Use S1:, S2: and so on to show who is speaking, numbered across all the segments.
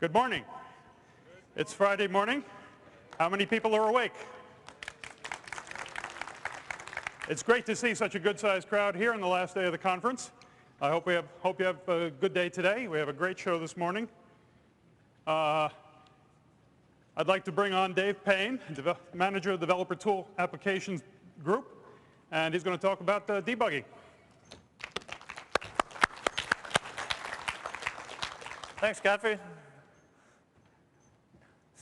S1: Good morning. It's Friday morning. How many people are awake? It's great to see such a good-sized crowd here on the last day of the conference. I hope you have a good day today. We have a great show this morning. I'd like to bring on Dave Payne, Manager of the Developer Tool Applications Group, and he's going to talk about debugging.
S2: Thanks, Godfrey.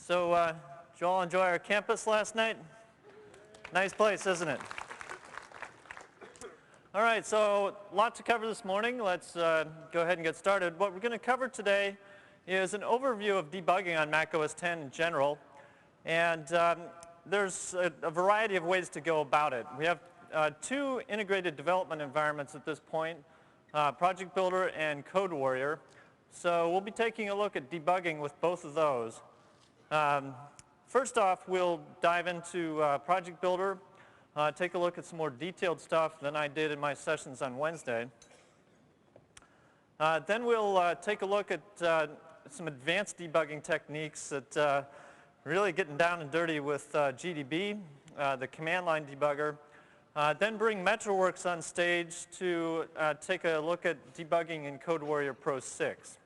S2: So, did you all enjoy our campus last night? Nice place, isn't it? All right, so a lot to cover this morning. Let's go ahead and get started. What we're going to cover today is an overview of debugging on Mac OS X in general. And there's a variety of ways to go about it. We have two integrated development environments at this point, Project Builder and Code Warrior. So we'll be taking a look at debugging with both of those. First off, we'll dive into Project Builder, take a look at some more detailed stuff than I did in my sessions on Wednesday. Then we'll take a look at some advanced debugging techniques that really getting down and dirty with GDB, the command line debugger. Then bring MetroWorks on stage to take a look at debugging in Code Warrior Pro 6.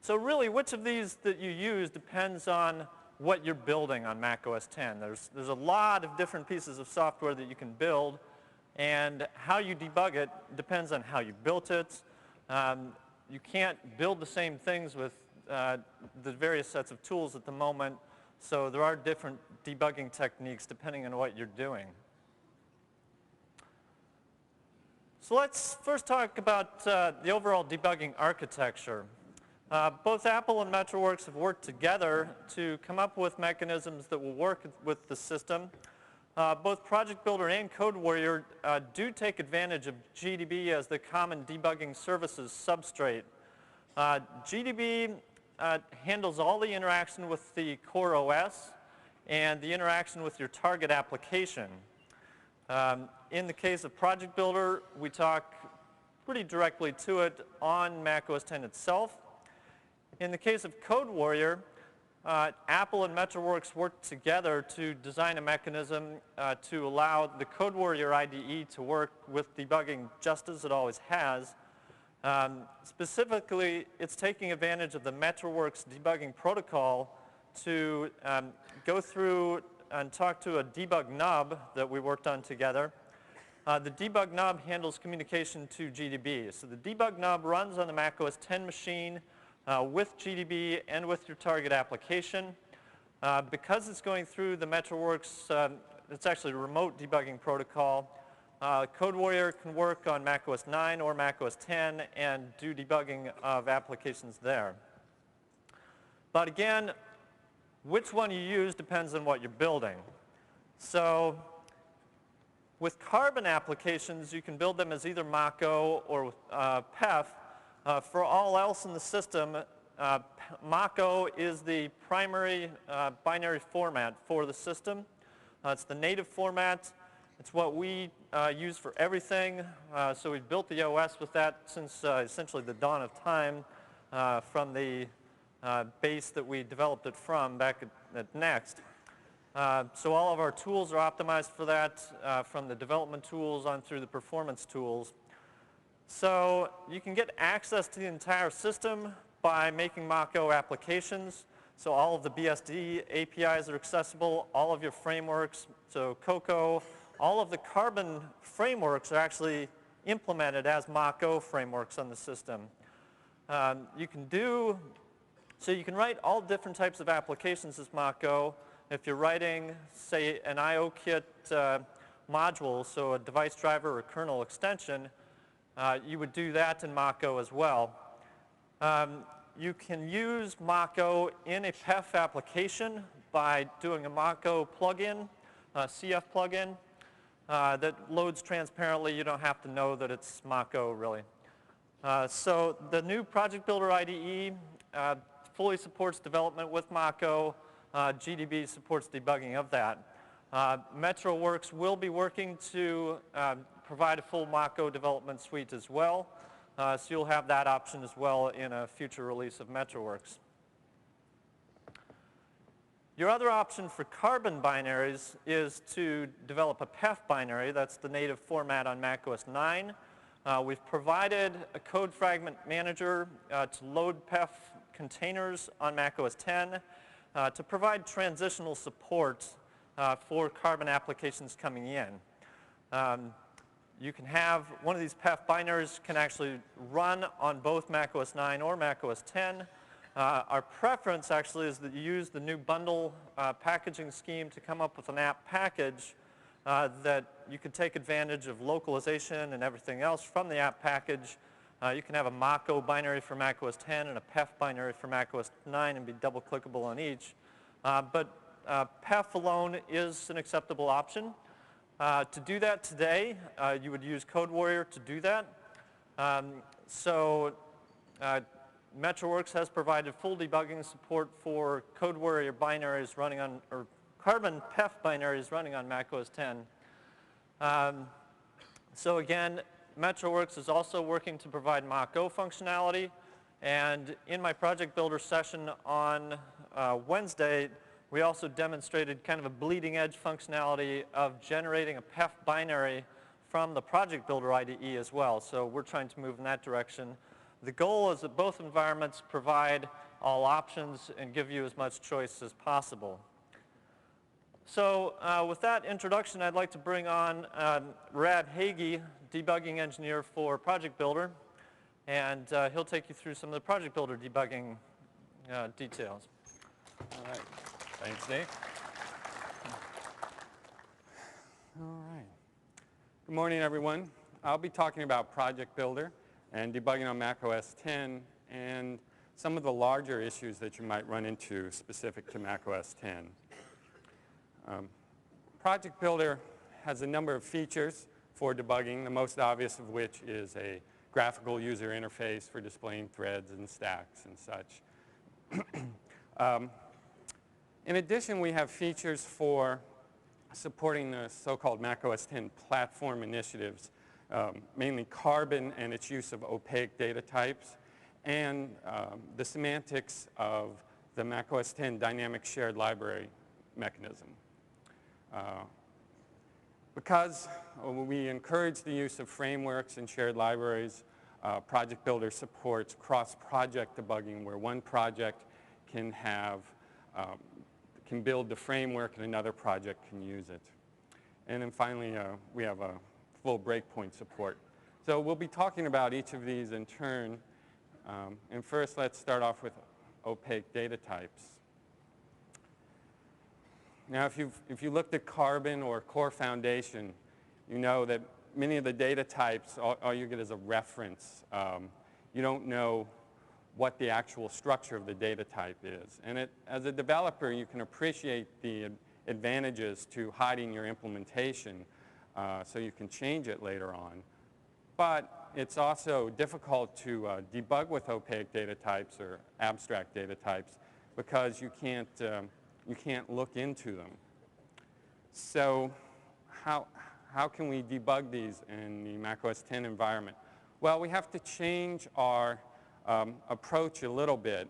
S2: So really, which of these that you use depends on what you're building on Mac OS X. There's a lot of different pieces of software that you can build, and how you debug it depends on how you built it. You can't build the same things with the various sets of tools at the moment, so there are different debugging techniques depending on what you're doing. So let's first talk about the overall debugging architecture. Both Apple and MetroWorks have worked together to come up with mechanisms that will work with the system. Both Project Builder and Code Warrior do take advantage of GDB as the common debugging services substrate. GDB handles all the interaction with the core OS and the interaction with your target application. In the case of Project Builder, we talk pretty directly to it on Mac OS X itself. In the case of Code Warrior, Apple and MetroWorks worked together to design a mechanism to allow the Code Warrior IDE to work with debugging just as it always has. Specifically, it's taking advantage of the MetroWorks debugging protocol to go through and talk to a debug nub that we worked on together. The debug nub handles communication to GDB. So the debug nub runs on the Mac OS X machine with GDB and with your target application. Because it's going through the MetroWorks, it's actually a remote debugging protocol. Code Warrior can work on Mac OS 9 or Mac OS X and do debugging of applications there. But again, which one you use depends on what you're building. So with Carbon applications, you can build them as either Mach-O or PEF. For all else in the system, Mach-O is the primary binary format for the system. It's the native format. It's what we use for everything. So we've built the OS with that since essentially the dawn of time from the base that we developed it from back at Next. So all of our tools are optimized for that, from the development tools on through the performance tools. So you can get access to the entire system by making Mach-O applications. So all of the BSD APIs are accessible, all of your frameworks, so Cocoa, all of the Carbon frameworks are actually implemented as Mach-O frameworks on the system. You can write all different types of applications as Mach-O. If you're writing, say, an IO-Kit module, so a device driver or kernel extension, you would do that in Mach-O as well. You can use Mach-O in a PEF application by doing a Mach-O plugin, CF plugin, that loads transparently. You don't have to know that it's Mach-O, really. So the new Project Builder IDE fully supports development with Mach-O. GDB supports debugging of that. MetroWorks will be working to provide a full Mach-O development suite as well. So you'll have that option as well in a future release of MetroWorks. Your other option for carbon binaries is to develop a PEF binary. That's the native format on macOS 9. We've provided a code fragment manager to load PEF containers on macOS 10 to provide transitional support for carbon applications coming in. You can have one of these PEF binaries can actually run on both macOS 9 or macOS 10. Our preference actually is that you use the new bundle packaging scheme to come up with an app package that you can take advantage of localization and everything else from the app package. You can have a Mako binary for macOS 10 and a PEF binary for macOS 9 and be double clickable on each. But PEF alone is an acceptable option. To do that today, you would use CodeWarrior to do that. MetroWorks has provided full debugging support for CodeWarrior binaries running on, or Carbon PEF binaries running on macOS 10. So again, MetroWorks is also working to provide Mach-O functionality. And in my project builder session on Wednesday, we also demonstrated kind of a bleeding edge functionality of generating a PEF binary from the project builder IDE as well. So we're trying to move in that direction. The goal is that both environments provide all options and give you as much choice as possible. So with that introduction, I'd like to bring on Rad Hagee, debugging engineer for Project Builder, and he'll take you through some of the Project Builder debugging details.
S3: All right. Thanks, Dave. All right. Good morning, everyone. I'll be talking about Project Builder and debugging on macOS 10 and some of the larger issues that you might run into specific to macOS 10. Project Builder has a number of features for debugging, the most obvious of which is a graphical user interface for displaying threads and stacks and such. In addition, we have features for supporting the so-called macOS 10 platform initiatives, mainly Carbon and its use of opaque data types, and the semantics of the macOS 10 dynamic shared library mechanism. Because we encourage the use of frameworks and shared libraries, Project Builder supports cross-project debugging where one project can build the framework and another project can use it. And then finally, we have a full breakpoint support. So we'll be talking about each of these in turn. And first, let's start off with opaque data types. Now, if you looked at Carbon or Core Foundation, you know that many of the data types, all you get is a reference. You don't know what the actual structure of the data type is. And as a developer, you can appreciate the advantages to hiding your implementation so you can change it later on. But it's also difficult to debug with opaque data types or abstract data types because you can't look into them. So how can we debug these in the macOS 10 environment? Well, we have to change our approach a little bit.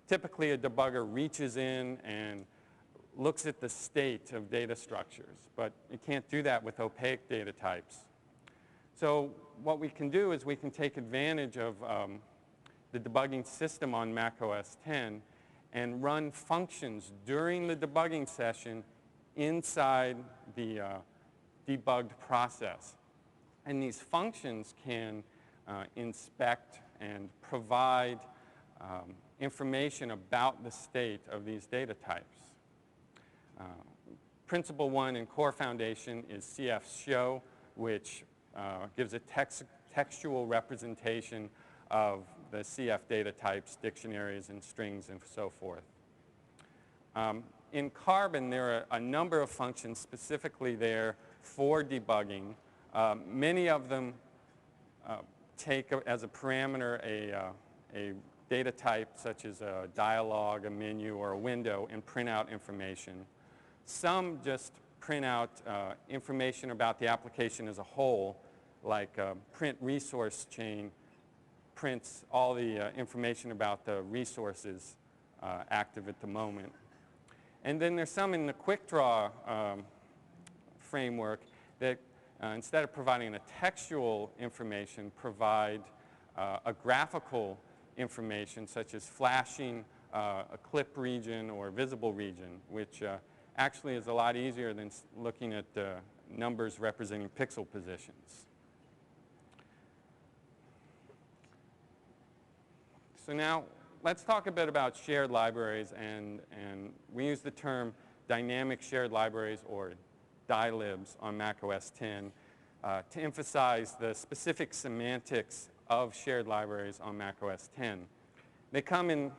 S3: Typically, a debugger reaches in and looks at the state of data structures, but you can't do that with opaque data types. So what we can do is we can take advantage of the debugging system on macOS 10 and run functions during the debugging session inside the debugged process. And these functions can inspect and provide information about the state of these data types. Principle one in Core Foundation is cfshow, which gives a textual representation of the CF data types, dictionaries, and strings, and so forth. In Carbon, there are a number of functions specifically there for debugging. Many of them take as a parameter a data type such as a dialog, a menu, or a window and print out information. Some just print out information about the application as a whole, like print resource chain prints all the information about the resources active at the moment. And then there's some in the quick draw framework that instead of providing a textual information, provide a graphical information such as flashing a clip region or visible region, which actually is a lot easier than looking at numbers representing pixel positions. So now let's talk a bit about shared libraries, and we use the term dynamic shared libraries or DLibs on Mac OS X to emphasize the specific semantics of shared libraries on Mac OS X. They come in,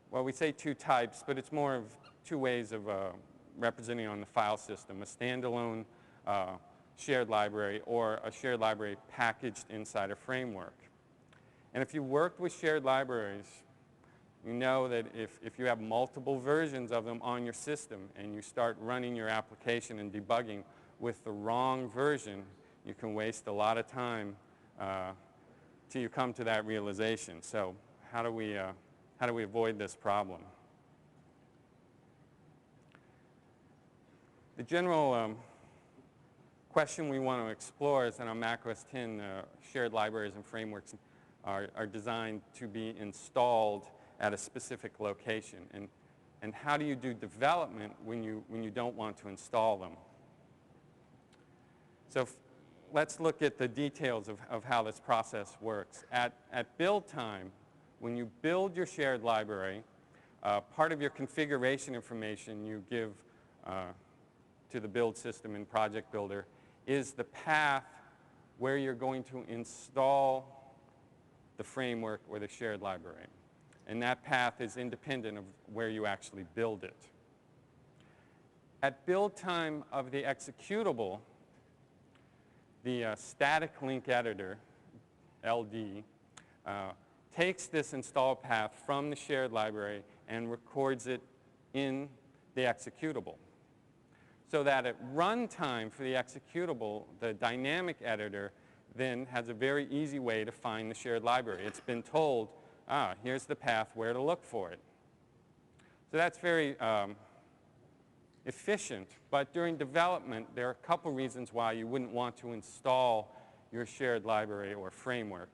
S3: well, we say two types, but it's more of two ways of representing on the file system, a standalone shared library or a shared library packaged inside a framework. And if you worked with shared libraries, you know that if you have multiple versions of them on your system and you start running your application and debugging with the wrong version, you can waste a lot of time till you come to that realization. So how do we avoid this problem? The general question we want to explore is that on Mac OS X, shared libraries and frameworks are designed to be installed at a specific location. And how do you do development when you don't want to install them? So let's look at the details of how this process works. At build time, when you build your shared library, part of your configuration information you give to the build system in Project Builder is the path where you're going to install the framework or the shared library. And that path is independent of where you actually build it. At build time of the executable, the static link editor, LD, takes this install path from the shared library and records it in the executable. So that at runtime for the executable, the dynamic editor then has a very easy way to find the shared library. It's been told, here's the path where to look for it. So that's very efficient, but during development, there are a couple reasons why you wouldn't want to install your shared library or framework.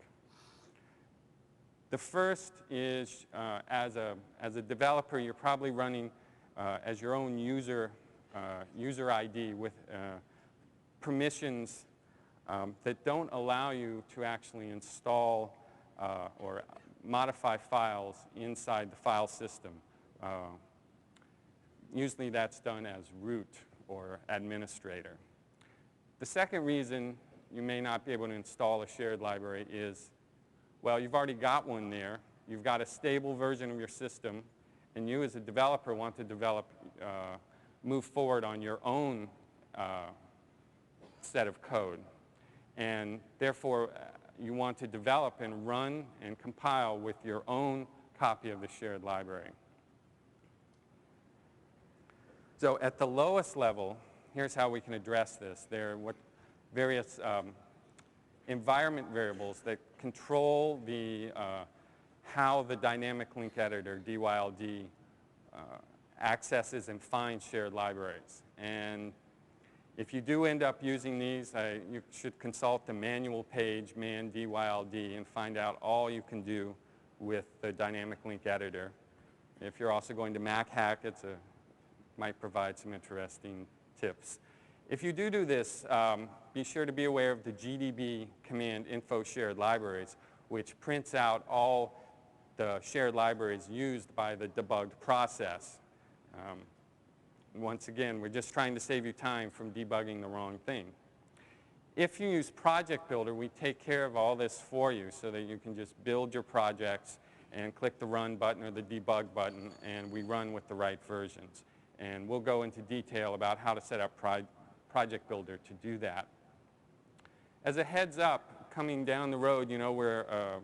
S3: The first is, as a developer, you're probably running as your own user ID with permissions that don't allow you to actually install or modify files inside the file system. Usually that's done as root or administrator. The second reason you may not be able to install a shared library is, well, you've already got one there. You've got a stable version of your system, and you as a developer want to move forward on your own set of code. And therefore, you want to develop and run and compile with your own copy of the shared library. So at the lowest level, here's how we can address this. There are various environment variables that control how the dynamic link editor, DYLD, accesses and finds shared libraries. And if you do end up using these, you should consult the manual page, man DYLD, and find out all you can do with the dynamic link editor. If you're also going to MacHack, might provide some interesting tips. If you do this, be sure to be aware of the GDB command info shared libraries, which prints out all the shared libraries used by the debugged process. Once again, we're just trying to save you time from debugging the wrong thing. If you use Project Builder, we take care of all this for you so that you can just build your projects and click the Run button or the Debug button, and we run with the right versions. And we'll go into detail about how to set up Project Builder to do that. As a heads up, coming down the road, we're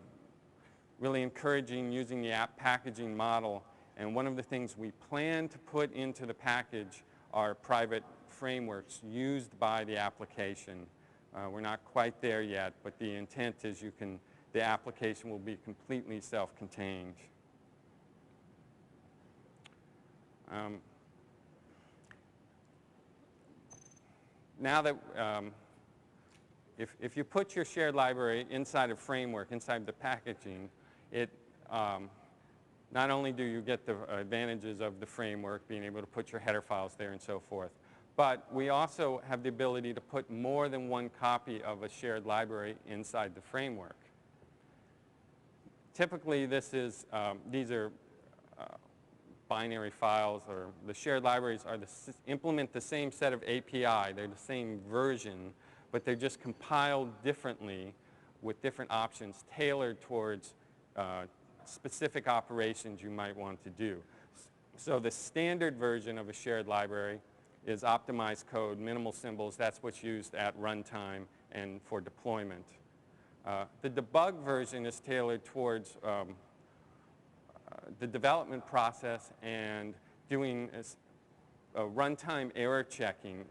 S3: really encouraging using the app packaging model. And one of the things we plan to put into the package are private frameworks used by the application. We're not quite there yet, but the intent is you can the application will be completely self-contained. Now that if you put your shared library inside a framework, inside the packaging, it not only do you get the advantages of the framework, being able to put your header files there and so forth, but we also have the ability to put more than one copy of a shared library inside the framework. Typically, these are binary files, or the shared libraries are implement the same set of API. They're the same version, but they're just compiled differently with different options tailored towards specific operations you might want to do. So the standard version of a shared library is optimized code, minimal symbols. That's what's used at runtime and for deployment. The debug version is tailored towards the development process and doing runtime error checking.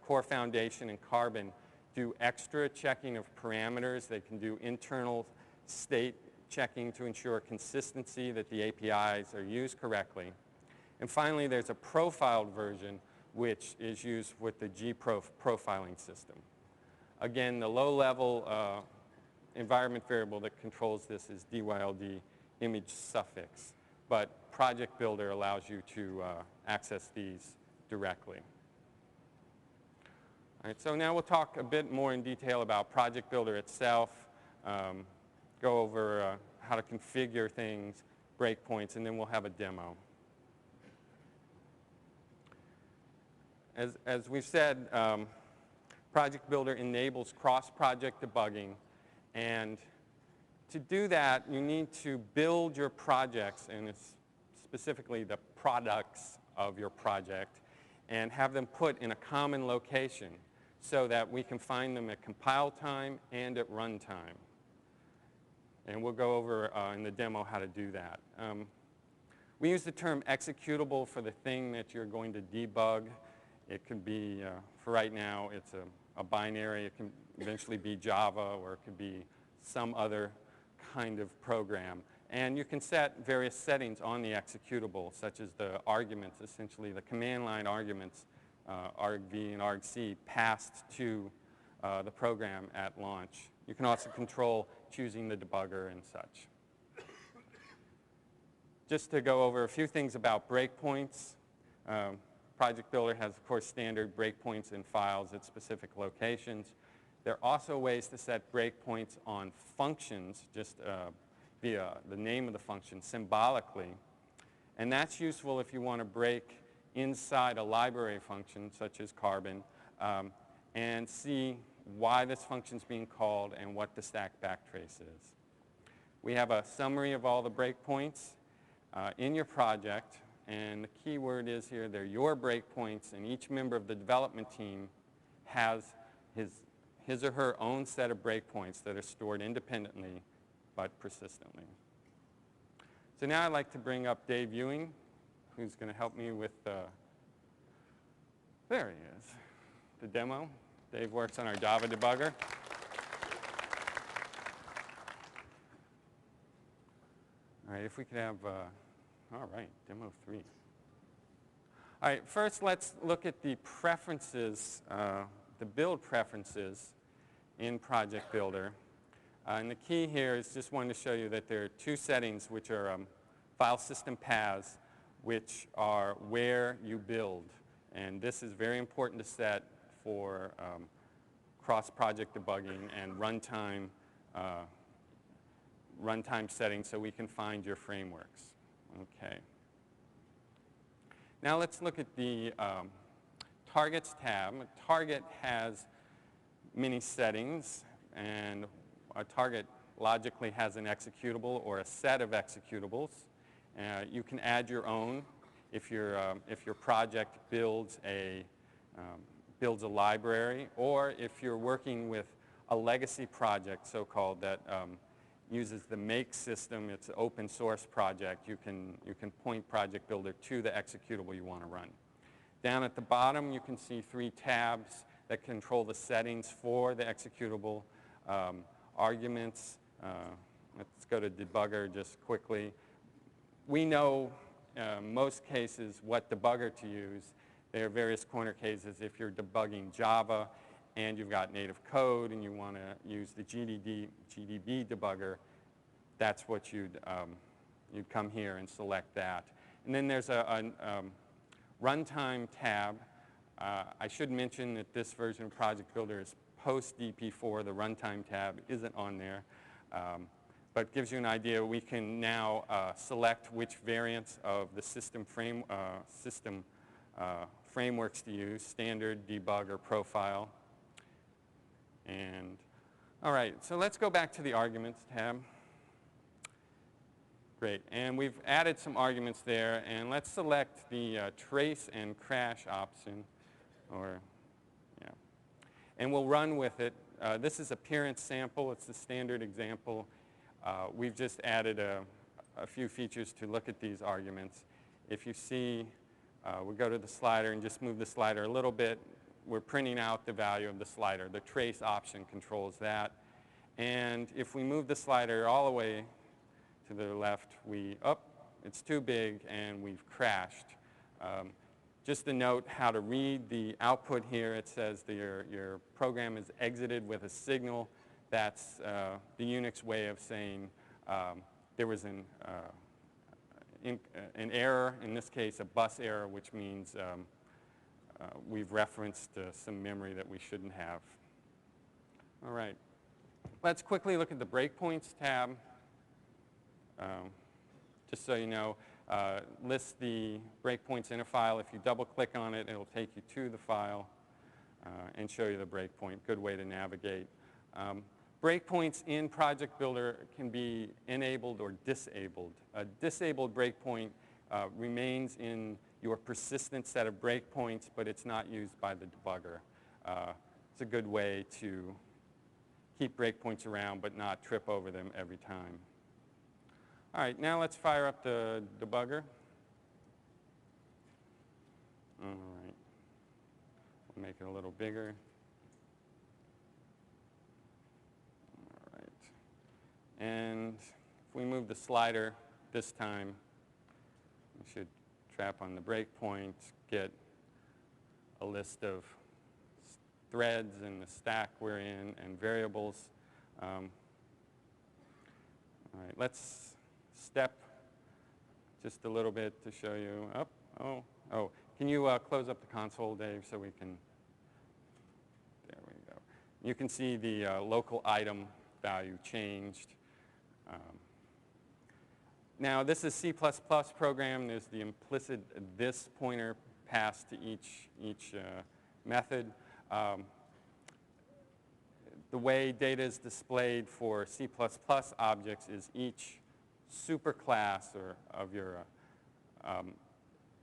S3: Core Foundation and Carbon do extra checking of parameters. They can do internal state checking to ensure consistency, that the APIs are used correctly. And finally, there's a profiled version, which is used with the profiling system. Again, the low-level environment variable that controls this is DYLD image suffix, but Project Builder allows you to access these directly. All right, so now we'll talk a bit more in detail about Project Builder itself, go over how to configure things, breakpoints, and then we'll have a demo. As we've said, Project Builder enables cross-project debugging, and to do that, you need to build your projects, and it's specifically the products of your project, and have them put in a common location so that we can find them at compile time and at runtime. And we'll go over in the demo how to do that. We use the term executable for the thing that you're going to debug. It could be, for right now, it's a binary. It can eventually be Java, or it could be some other kind of program. And you can set various settings on the executable, such as the arguments, essentially the command line arguments, argv and argc, passed to the program at launch. You can also control choosing the debugger and such. Just to go over a few things about breakpoints. Project Builder has, of course, standard breakpoints in files at specific locations. There are also ways to set breakpoints on functions, just via the name of the function, symbolically. And that's useful if you want to break inside a library function, such as Carbon, and see why this function is being called and what the stack backtrace is. We have a summary of all the breakpoints in your project. And the key word is here, they're your breakpoints, and each member of the development team has his or her own set of breakpoints that are stored independently but persistently. So now I'd like to bring up Dave Ewing, who's going to help me with there he is, the demo. Dave works on our Java debugger. All right, if we could have all right, demo 3. All right, first let's look at the preferences, the build preferences in Project Builder. And the key here is just wanting to show you that there are two settings, which are file system paths, which are where you build. And this is very important to set for cross-project debugging and runtime settings so we can find your frameworks. Okay. Now let's look at the Targets tab. A target has many settings, and a target logically has an executable or a set of executables. You can add your own if your project builds a library, or if you're working with a legacy project, so-called, that uses the make system. It's an open source project. You can point Project Builder to the executable you want to run. Down at the bottom, you can see 3 tabs that control the settings for the executable, arguments, Let's go to debugger just quickly. We know most cases what debugger to use. There are various corner cases if you're debugging Java and you've got native code and you want to use the GDB debugger. That's what you'd come here and select that. And then there's a runtime tab. I should mention that this version of Project Builder is post DP4. The runtime tab isn't on there. But it gives you an idea. We can now select which variants of the system frameworks to use, standard, debug, or profile. And all right, so let's go back to the arguments tab. Great, and we've added some arguments there, and let's select the trace and crash option, and we'll run with it. This is appearance sample. It's the standard example. We've just added a few features to look at these arguments. If you see, we go to the slider and just move the slider a little bit. We're printing out the value of the slider. The trace option controls that. And if we move the slider all the way to the left, it's too big and we've crashed. Just to note how to read the output here, it says that your program is exited with a signal. That's the Unix way of saying there was an error, in this case a bus error, which means we've referenced some memory that we shouldn't have. All right. Let's quickly look at the breakpoints tab. Just so you know, lists the breakpoints in a file. If you double click on it, it'll take you to the file and show you the breakpoint. Good way to navigate. Breakpoints in Project Builder can be enabled or disabled. A disabled breakpoint remains in your persistent set of breakpoints, but it's not used by the debugger. It's a good way to keep breakpoints around but not trip over them every time. All right, now let's fire up the debugger. All right, we'll make it a little bigger. All right, and if we move the slider this time, we should trap on the breakpoint, get a list of threads in the stack we're in and variables. All right, let's step just a little bit to show you. Can you close up the console, Dave, so we can, there we go. You can see the local item value changed. Now, this is C++ program. There's the implicit this pointer passed to each method. The way data is displayed for C++ objects is each superclass of your,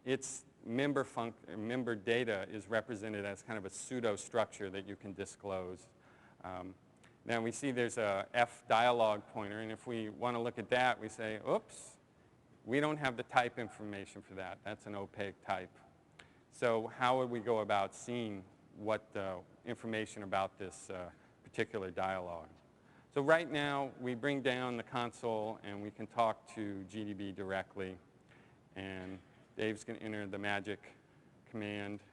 S3: its member data is represented as kind of a pseudo structure that you can disclose. Now we see there's a F dialog pointer, and if we want to look at that, we say, oops, we don't have the type information for that. That's an opaque type. So how would we go about seeing what information about this particular dialog? So right now, we bring down the console, and we can talk to GDB directly. And Dave's going to enter the magic command.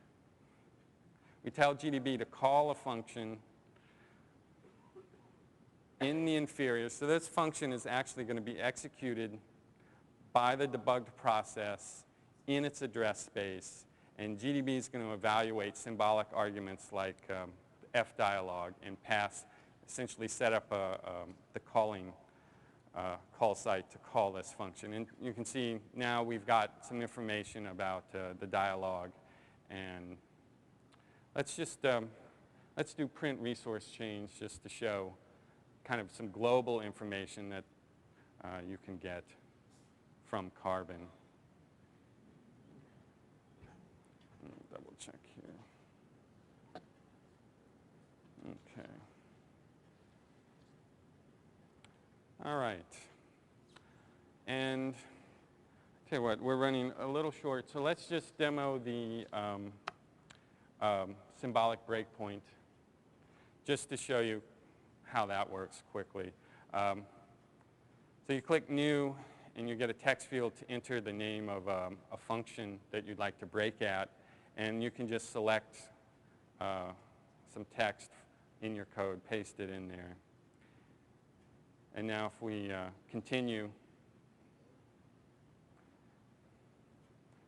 S3: We tell GDB to call a function in the inferior. So this function is actually going to be executed by the debugged process in its address space. And GDB is going to evaluate symbolic arguments like F dialog and pass, essentially set up the calling call site to call this function. And you can see now we've got some information about the dialog. And let's just let's do print resource change just to show kind of some global information that you can get from Carbon. Double check here. Okay. All right. And tell you what, we're running a little short, so let's just demo the symbolic breakpoint just to show you how that works quickly. So you click New, and you get a text field to enter the name of a function that you'd like to break at, and you can just select some text in your code, paste it in there. And now if we continue,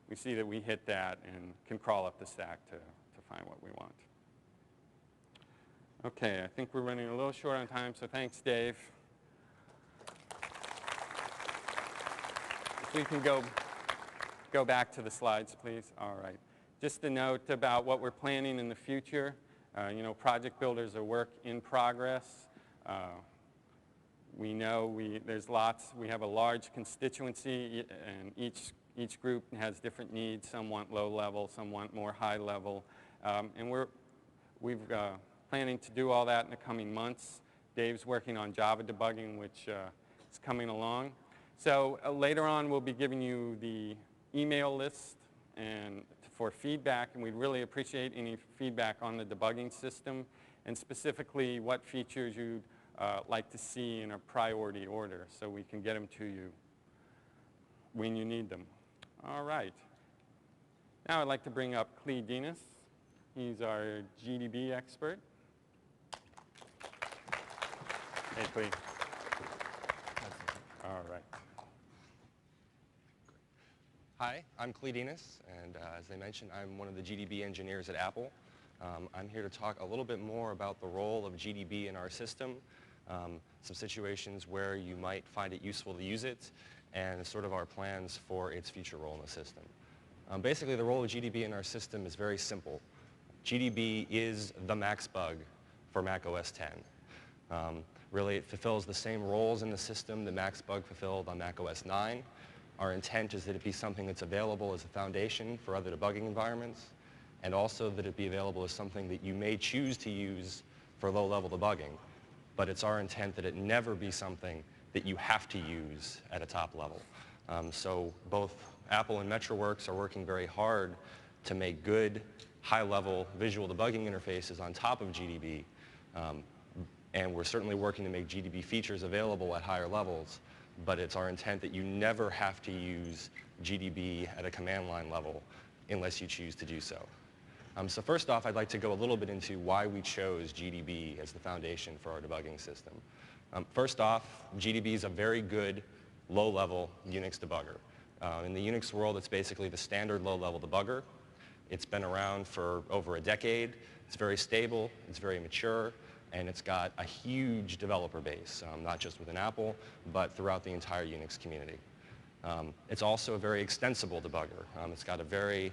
S3: we see that we hit that and can crawl up the stack to find what we want. Okay, I think we're running a little short on time, so thanks, Dave. If we can go back to the slides, please. All right. Just a note about what we're planning in the future. You know, project builders are work in progress. We know we have a large constituency, and each group has different needs. Some want low level, some want more high level. And we've planning to do all that in the coming months. Dave's working on Java debugging, which is coming along. So later on, we'll be giving you the email list and for feedback, and we'd really appreciate any feedback on the debugging system, and specifically what features you'd like to see in a priority order so we can get them to you when you need them. All right. Now I'd like to bring up Clee Dinas. He's our GDB expert. Hey, Clee. All right.
S4: Hi, I'm Clee Dinas, and as they mentioned, I'm one of the GDB engineers at Apple. I'm here to talk a little bit more about the role of GDB in our system, some situations where you might find it useful to use it, and sort of our plans for its future role in the system. Basically, the role of GDB in our system is very simple. GDB is the max bug for Mac OS X. Really, it fulfills the same roles in the system that MaxBug fulfilled on Mac OS IX. Our intent is that it be something that's available as a foundation for other debugging environments, and also that it be available as something that you may choose to use for low-level debugging. But it's our intent that it never be something that you have to use at a top level. So both Apple and MetroWorks are working very hard to make good, high-level visual debugging interfaces on top of GDB. And we're certainly working to make GDB features available at higher levels, but it's our intent that you never have to use GDB at a command line level unless you choose to do so. So first off, I'd like to go a little bit into why we chose GDB as the foundation for our debugging system. First off, GDB is a very good low-level Unix debugger. In the Unix world, it's basically the standard low-level debugger. It's been around for over a decade. It's very stable. It's very mature. And it's got a huge developer base, not just within Apple, but throughout the entire Unix community. It's also a very extensible debugger. It's got a very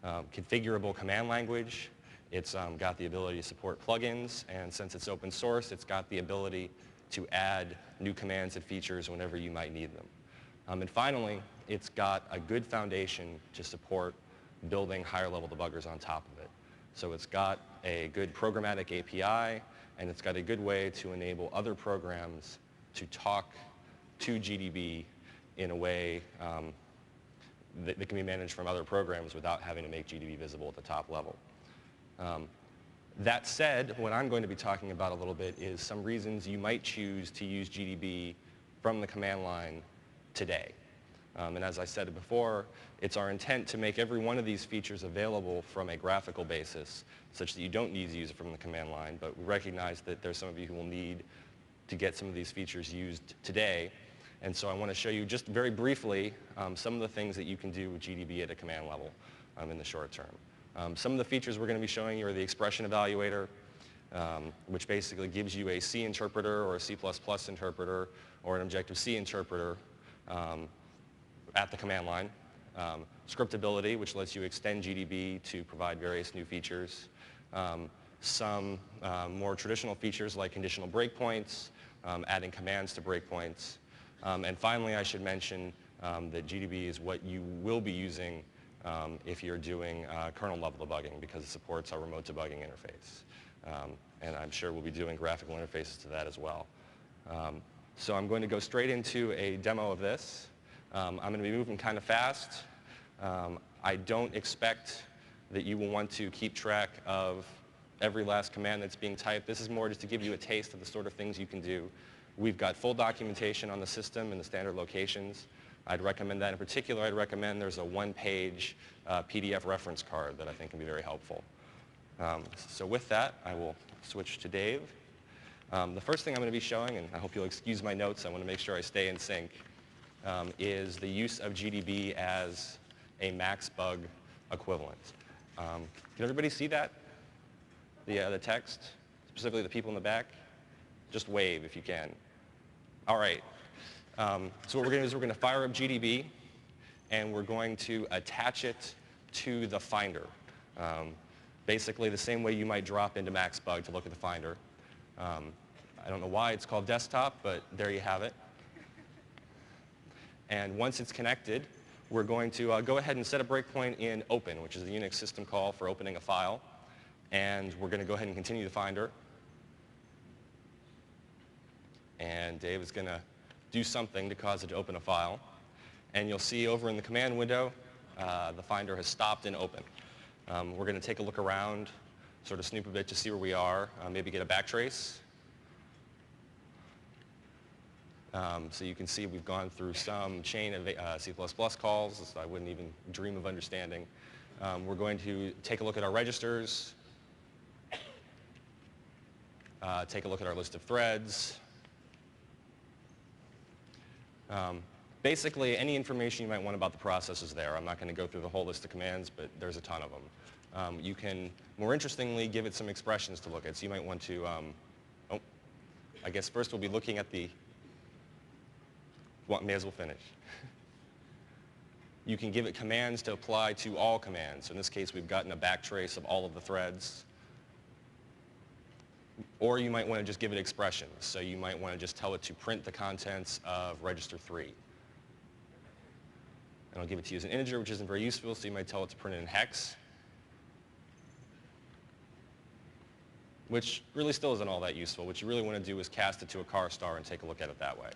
S4: configurable command language. It's got the ability to support plugins, and since it's open source, it's got the ability to add new commands and features whenever you might need them. And finally, it's got a good foundation to support building higher level debuggers on top of it. So it's got a good programmatic API, and it's got a good way to enable other programs to talk to GDB in a way that can be managed from other programs without having to make GDB visible at the top level. That said, what I'm going to be talking about a little bit is some reasons you might choose to use GDB from the command line today. And as I said before, it's our intent to make every one of these features available from a graphical basis such that you don't need to use it from the command line, but we recognize that there's some of you who will need to get some of these features used today. And so I want to show you just very briefly some of the things that you can do with GDB at a command level in the short term. Some of the features we're going to be showing you are the expression evaluator, which basically gives you a C interpreter or a C++ interpreter or an Objective-C interpreter at the command line. Scriptability, which lets you extend GDB to provide various new features. Some more traditional features like conditional breakpoints, adding commands to breakpoints. And finally, I should mention that GDB is what you will be using if you're doing kernel level debugging, because it supports our remote debugging interface. And I'm sure we'll be doing graphical interfaces to that as well. So I'm going to go straight into a demo of this. I'm going to be moving kind of fast. I don't expect that you will want to keep track of every last command that's being typed. This is more just to give you a taste of the sort of things you can do We've got full documentation on the system and the standard locations. I'd recommend that. In particular, I'd recommend there's a one-page PDF reference card that I think can be very helpful. So with that, I will switch to Dave. The first thing I'm going to be showing, and I hope you'll excuse my notes, I want to make sure I stay in sync, is the use of GDB as a max bug equivalent. Can everybody see that? The text, specifically the people in the back? Just wave if you can. All right. So what we're going to do is we're going to fire up GDB, and we're going to attach it to the Finder. Basically the same way you might drop into MaxBug to look at the Finder. I don't know why it's called desktop, but there you have it. And once it's connected, we're going to go ahead and set a breakpoint in open, which is the Unix system call for opening a file. And we're going to go ahead and continue the Finder. And Dave is going to do something to cause it to open a file. And you'll see over in the command window, the Finder has stopped in open. We're going to take a look around, sort of snoop a bit to see where we are, maybe get a backtrace. So you can see we've gone through some chain of C++ calls I wouldn't even dream of understanding. We're going to take a look at our registers, take a look at our list of threads. Basically, any information you might want about the process is there. I'm not going to go through the whole list of commands, but there's a ton of them. You can, more interestingly, give it some expressions to look at. So you might want to, I guess first we'll be looking at the, well, may as well finish. You can give it commands to apply to all commands. So in this case, we've gotten a backtrace of all of the threads. Or you might want to just give it expressions. So you might want to just tell it to print the contents of register 3. And I'll give it to you as an integer, which isn't very useful, so you might tell it to print it in hex, which really still isn't all that useful. What you really want to do is cast it to a char star and take a look at it that way.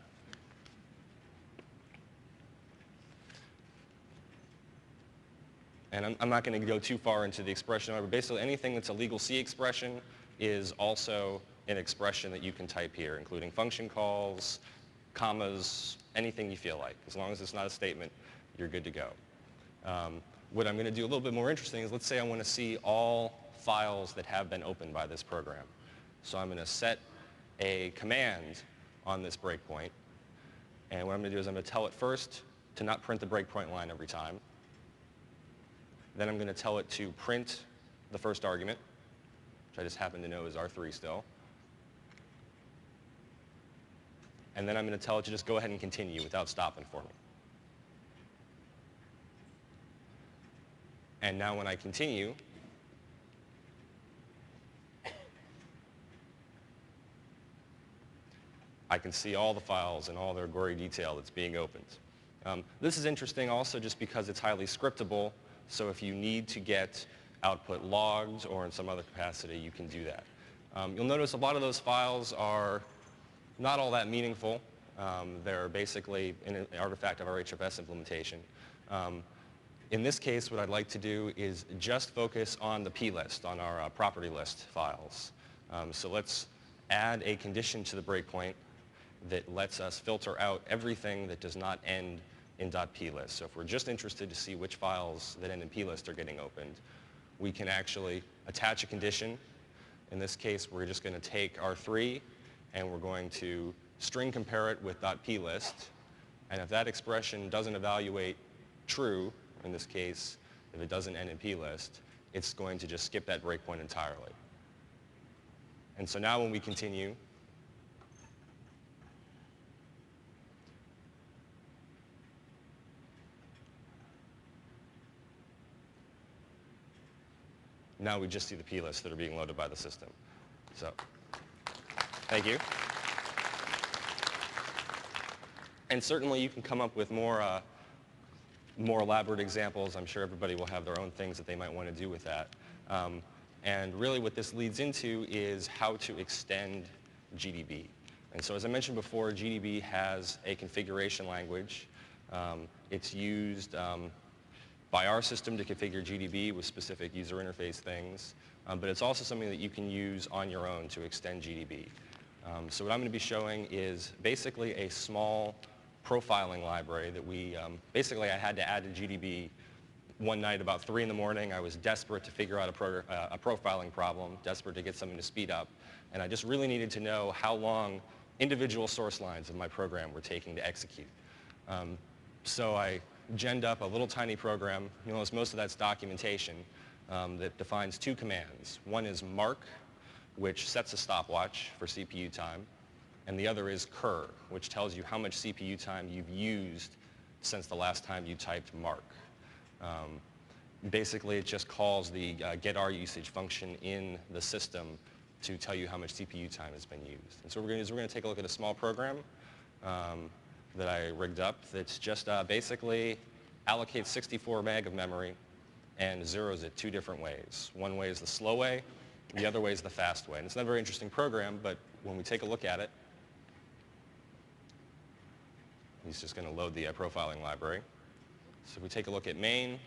S4: And I'm not going to go too far into the expression, but basically anything that's a legal C expression is also an expression that you can type here, including function calls, commas, anything you feel like. As long as it's not a statement, you're good to go. What I'm going to do a little bit more interesting is, let's say I want to see all files that have been opened by this program. So I'm going to set a command on this breakpoint. And what I'm going to do is I'm going to tell it first to not print the breakpoint line every time. Then I'm going to tell it to print the first argument, which I just happen to know is R3 still. And then I'm going to tell it to just go ahead and continue without stopping for me. And now when I continue, I can see all the files and all their gory detail that's being opened. This is interesting also just because it's highly scriptable. So if you need to get output logged or in some other capacity, you can do that. You'll notice a lot of those files are not all that meaningful. They're basically an artifact of our HFS implementation. In this case, what I'd like to do is just focus on the plist, on our property list files. So let's add a condition to the breakpoint that lets us filter out everything that does not end in .plist. So if we're just interested to see which files that end in plist are getting opened, we can actually attach a condition. In this case, we're just going to take R3 and we're going to string compare it with .plist. And if that expression doesn't evaluate true, in this case, if it doesn't end in plist, it's going to just skip that breakpoint entirely. And so now when we continue, now we just see the plist that are being loaded by the system. So, thank you. And certainly you can come up with more elaborate examples. I'm sure everybody will have their own things that they might want to do with that. And really what this leads into is how to extend GDB. And so as I mentioned before, GDB has a configuration language. It's used by our system to configure GDB with specific user interface things. But it's also something that you can use on your own to extend GDB. So what I'm going to be showing is basically a small profiling library that basically I had to add to GDB one night about 3 in the morning. I was desperate to figure out a profiling problem, desperate to get something to speed up, and I just really needed to know how long individual source lines of my program were taking to execute. So I genned up a little tiny program. You'll notice most of that's documentation that defines 2 commands. One is mark, which sets a stopwatch for CPU time, and the other is cur, which tells you how much CPU time you've used since the last time you typed mark. Basically, it just calls the getRUsage function in the system to tell you how much CPU time has been used. And so what we're going to take a look at a small program that I rigged up that's just basically allocates 64 meg of memory and zeros it 2 different ways. One way is the slow way, the other way is the fast way. And it's not a very interesting program, but when we take a look at it, he's just going to load the profiling library. So if we take a look at main,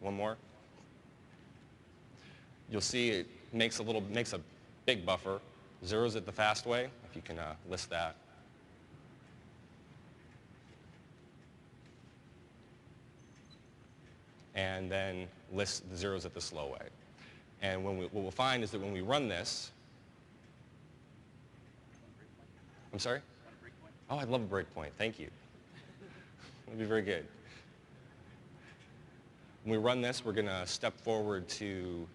S4: one more, you'll see it makes a big buffer, zeros it the fast way, if you can list that. And then list the zeros at the slow way. And what we'll find is that when we run this, I'm sorry? Oh, I'd love a breakpoint. Thank you. That'd be very good. When we run this, we're going to step forward to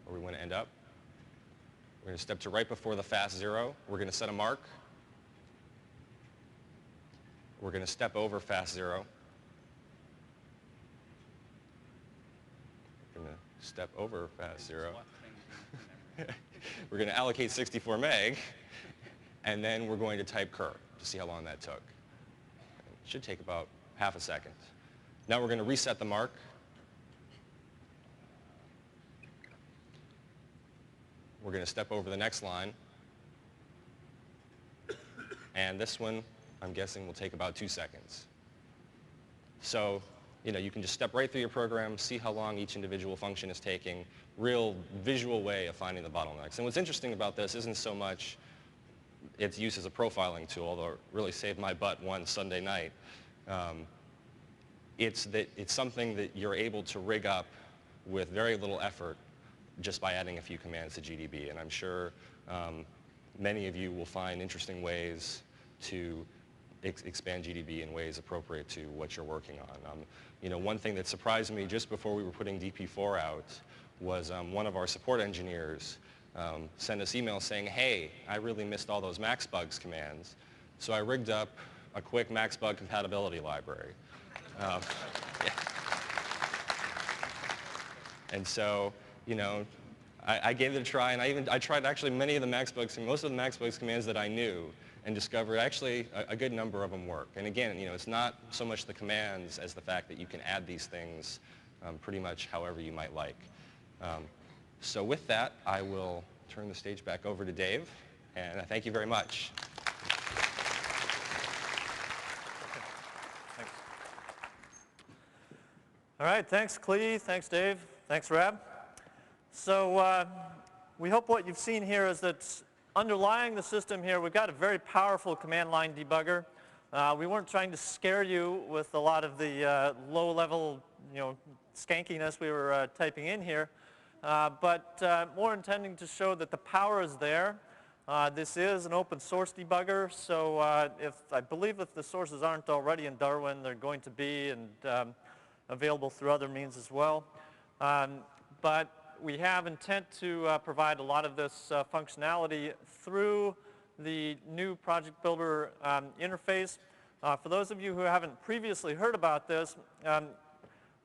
S4: where we want to end up. We're going to step to right before the fast 0. We're going to set a mark. We're going to step over fast 0. We're going to step over fast 0. We're going to allocate 64 meg, and then we're going to type cur to see how long that took. It should take about half a second. Now we're going to reset the mark. We're going to step over the next line. And this one, I'm guessing, will take about 2 seconds. So, you can just step right through your program, see how long each individual function is taking, real visual way of finding the bottlenecks. And what's interesting about this isn't so much its use as a profiling tool, although it really saved my butt one Sunday night. It's something that you're able to rig up with very little effort just by adding a few commands to GDB. And I'm sure many of you will find interesting ways to expand GDB in ways appropriate to what you're working on. One thing that surprised me just before we were putting DP4 out was one of our support engineers sent us email saying, hey, I really missed all those MaxBugs commands. So I rigged up a quick MaxBug compatibility library. Yeah. And so, I gave it a try, and I tried actually most of the MaxBugs commands that I knew, and discovered actually a good number of them work. And again, it's not so much the commands as the fact that you can add these things pretty much however you might like. So with that, I will turn the stage back over to Dave, and I thank you very much.
S2: Thanks. All right, thanks, Clee. Thanks, Dave. Thanks, Rab. So we hope what you've seen here is that underlying the system here, we've got a very powerful command line debugger. We weren't trying to scare you with a lot of the low-level, skankiness we were typing in here, but more intending to show that the power is there. This is an open source debugger, so I believe if the sources aren't already in Darwin, they're going to be, and available through other means as well. But we have intent to provide a lot of this functionality through the new Project Builder interface. For those of you who haven't previously heard about this,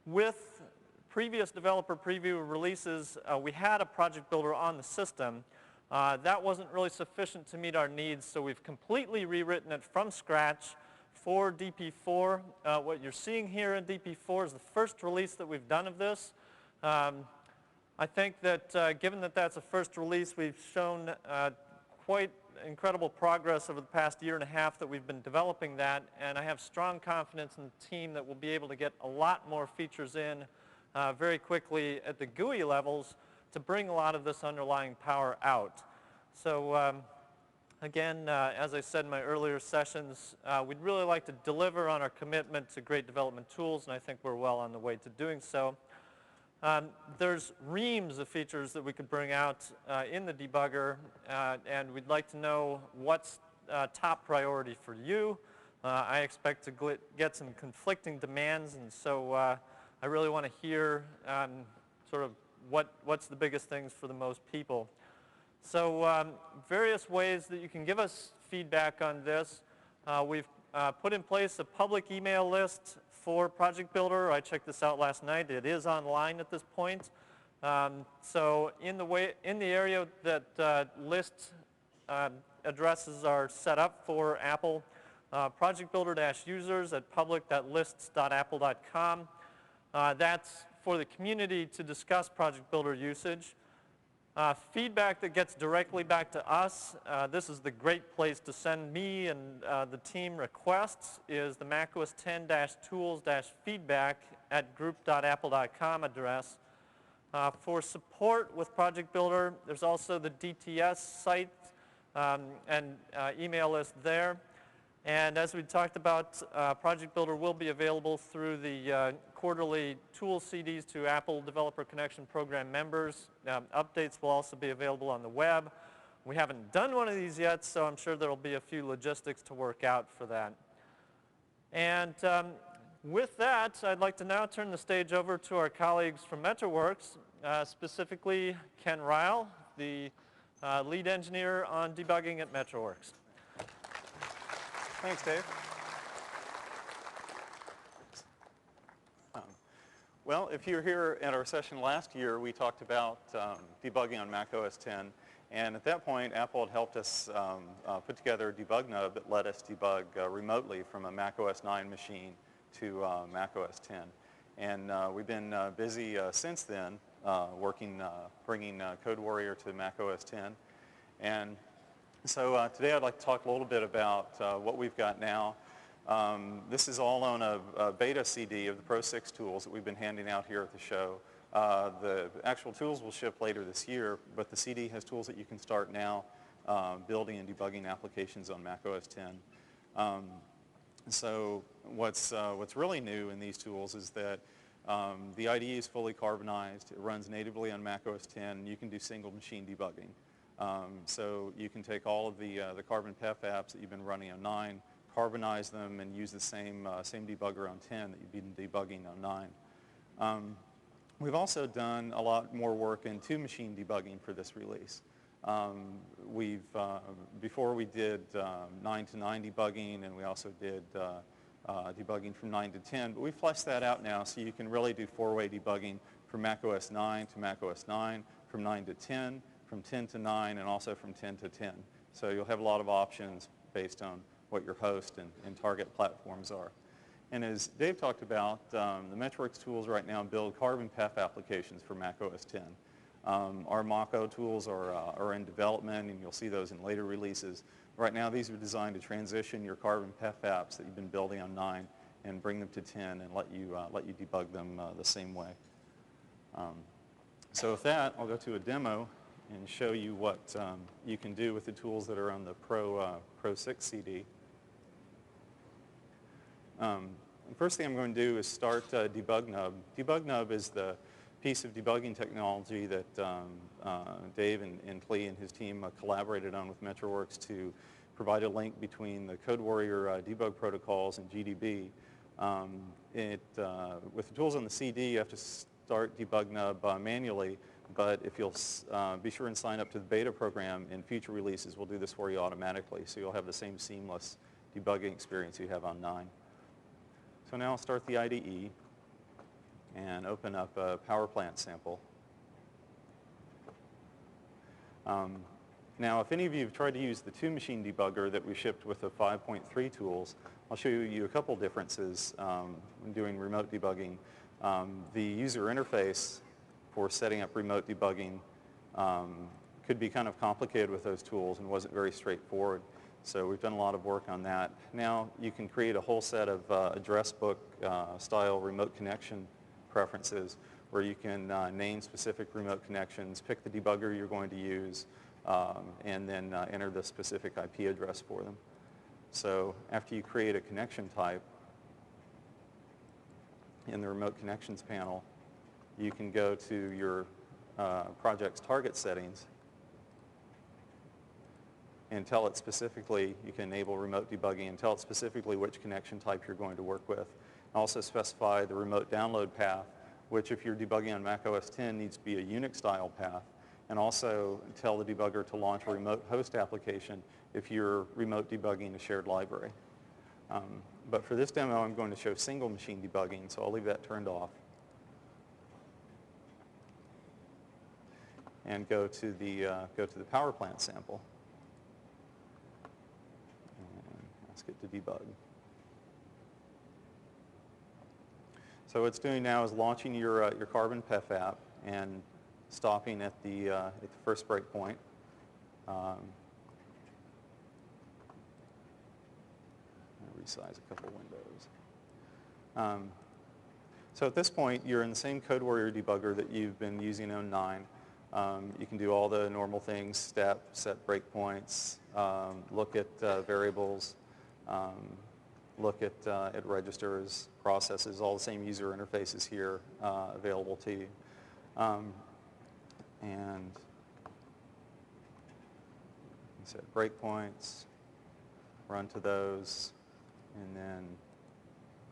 S2: with previous developer preview releases, we had a Project Builder on the system. That wasn't really sufficient to meet our needs, so we've completely rewritten it from scratch for DP4. What you're seeing here in DP4 is the first release that we've done of this. I think that given that that's a first release, we've shown quite incredible progress over the past year and a half that we've been developing that, and I have strong confidence in the team that we'll be able to get a lot more features in very quickly at the GUI levels to bring a lot of this underlying power out. So Again, as I said in my earlier sessions, we'd really like to deliver on our commitment to great development tools, and I think we're well on the way to doing so. There's reams of features that we could bring out in the debugger, and we'd like to know what's top priority for you. I expect to get some conflicting demands, and so I really want to hear sort of what's the biggest things for the most people. So various ways that you can give us feedback on this. We've put in place a public email list for Project Builder. I checked this out last night. It is online at this point. So in the area that list addresses are set up for Apple, Project Builder-users at public.lists.apple.com. That's for the community to discuss Project Builder usage. Feedback that gets directly back to us, this is the great place to send me and the team requests, is the macOS 10-tools-feedback at group.apple.com address. For support with Project Builder, there's also the DTS site and email list there. And as we talked about, Project Builder will be available through the quarterly tool CDs to Apple Developer Connection Program members. Updates will also be available on the web. We haven't done one of these yet, so I'm sure there will be a few logistics to work out for that. And with that, I'd like to now turn the stage over to our colleagues from MetroWorks, specifically Ken Ryle, the lead engineer on debugging at MetroWorks.
S5: Thanks, Dave. Well, if you were here at our session last year, we talked about debugging on macOS 10. And at that point, Apple had helped us put together a debug nub that let us debug remotely from a macOS 9 machine to macOS 10. And we've been busy since then bringing CodeWarrior to macOS 10. And so today I'd like to talk a little bit about what we've got now. This is all on a beta CD of the Pro 6 tools that we've been handing out here at the show. The actual tools will ship later this year, but the CD has tools that you can start now building and debugging applications on macOS 10. So what's really new in these tools is that the IDE is fully carbonized. It runs natively on macOS 10, and you can do single machine debugging. So you can take all of the Carbon PEF apps that you've been running on 9, carbonize them, and use the same debugger on 10 that you've been debugging on 9. We've also done a lot more work in two-machine debugging for this release. Before we did 9 to 9 debugging, and we also did debugging from 9 to 10, but we fleshed that out now so you can really do four-way debugging from macOS 9 to macOS 9, from 9 to 10, from 10 to 9, and also from 10 to 10. So you'll have a lot of options based on what your host and target platforms are. And as Dave talked about, the MetroWorks tools right now build Carbon PEF applications for macOS 10. Our Mako tools are in development, and you'll see those in later releases. Right now, these are designed to transition your Carbon PEF apps that you've been building on 9 and bring them to 10 and let you debug them the same way. So with that, I'll go to a demo and show you what you can do with the tools that are on the Pro 6 CD. The first thing I'm going to do is start Debug Nub. Debug Nub is the piece of debugging technology that Dave and Clee and his team collaborated on with MetroWorks to provide a link between the CodeWarrior debug protocols and GDB. With the tools on the CD, you have to start Debug Nub manually, but if you'll be sure and sign up to the beta program in future releases, we'll do this for you automatically, so you'll have the same seamless debugging experience you have on 9. So now I'll start the IDE and open up a power plant sample. Now, if any of you have tried to use the two-machine debugger that we shipped with the 5.3 tools, I'll show you a couple differences when doing remote debugging. The user interface for setting up remote debugging could be kind of complicated with those tools and wasn't very straightforward. So we've done a lot of work on that. Now you can create a whole set of address book style remote connection preferences where you can name specific remote connections, pick the debugger you're going to use, and then enter the specific IP address for them. So after you create a connection type in the remote connections panel, you can go to your project's target settings and tell it specifically, you can enable remote debugging and tell it specifically which connection type you're going to work with. Also specify the remote download path, which if you're debugging on Mac OS X needs to be a Unix style path. And also tell the debugger to launch a remote host application if you're remote debugging a shared library. But for this demo, I'm going to show single machine debugging, so I'll leave that turned off. And go to the power plant sample. And ask it to debug. So what it's doing now is launching your Carbon PEF app and stopping at the first breakpoint. Resize a couple windows. So at this point, you're in the same CodeWarrior debugger that you've been using on 9. You can do all the normal things, step, set breakpoints, look at variables, look at registers, processes, all the same user interfaces here available to you. And set breakpoints, run to those, and then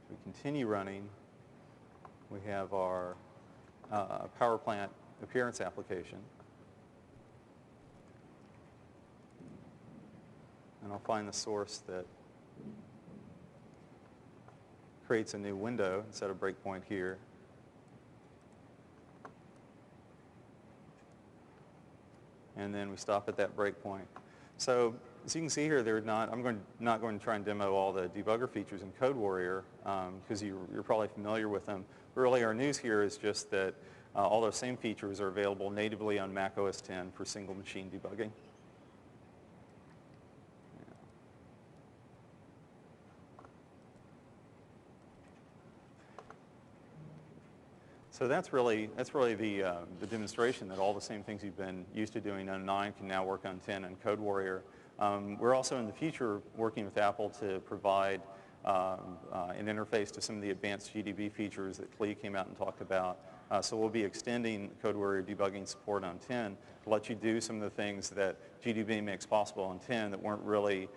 S5: we continue running. We have our power plant appearance application. And I'll find the source that creates a new window and set a breakpoint here. And then we stop at that breakpoint. So as you can see here, I'm not going to try and demo all the debugger features in CodeWarrior because you're probably familiar with them. Really, our news here is just that all those same features are available natively on Mac OS X for single machine debugging. So that's really the demonstration that all the same things you've been used to doing on 9 can now work on 10 and CodeWarrior. We're also in the future working with Apple to provide an interface to some of the advanced GDB features that Clee came out and talked about. So we'll be extending CodeWarrior debugging support on 10 to let you do some of the things that GDB makes possible on 10 that weren't really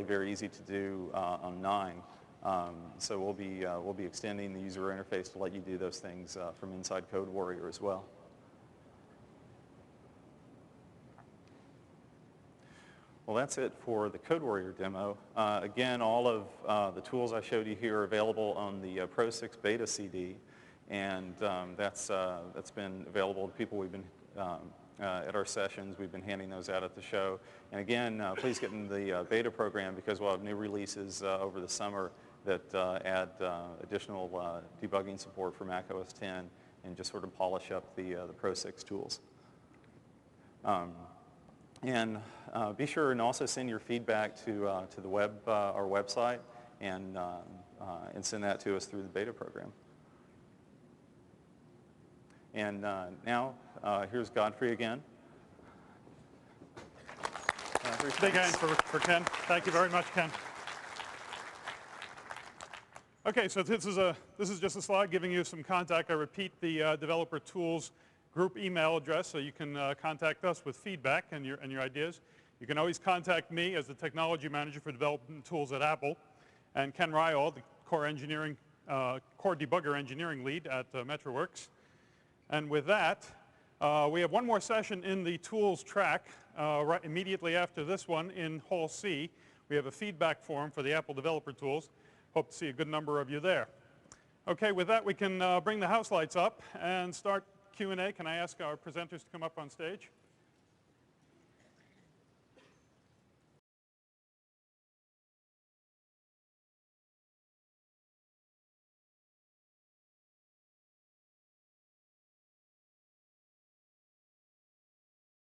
S5: very easy to do on 9. So we'll be extending the user interface to let you do those things from inside CodeWarrior as well. Well, that's it for the CodeWarrior demo. Again, all of the tools I showed you here are available on the Pro 6 Beta CD, and that's been available to people we've been at our sessions. We've been handing those out at the show. And again, please get in the beta program because we'll have new releases over the summer that add additional debugging support for Mac OS X and just sort of polish up the Pro 6 tools. And be sure and also send your feedback to the our website, and send that to us through the beta program. And now here's Godfrey again.
S1: Big hand for Ken. Thank you very much, Ken. Okay, so this is just a slide giving you some contact. I repeat the developer tools group email address, so you can contact us with feedback and your ideas. You can always contact me as the technology manager for development tools at Apple, and Ken Ryall, the core debugger engineering lead at MetroWorks. And with that, we have one more session in the tools track right immediately after this one in Hall C. We have a feedback forum for the Apple developer tools. Hope to see a good number of you there. Okay, with that, we can bring the house lights up and start Q&A. Can I ask our presenters to come up on stage?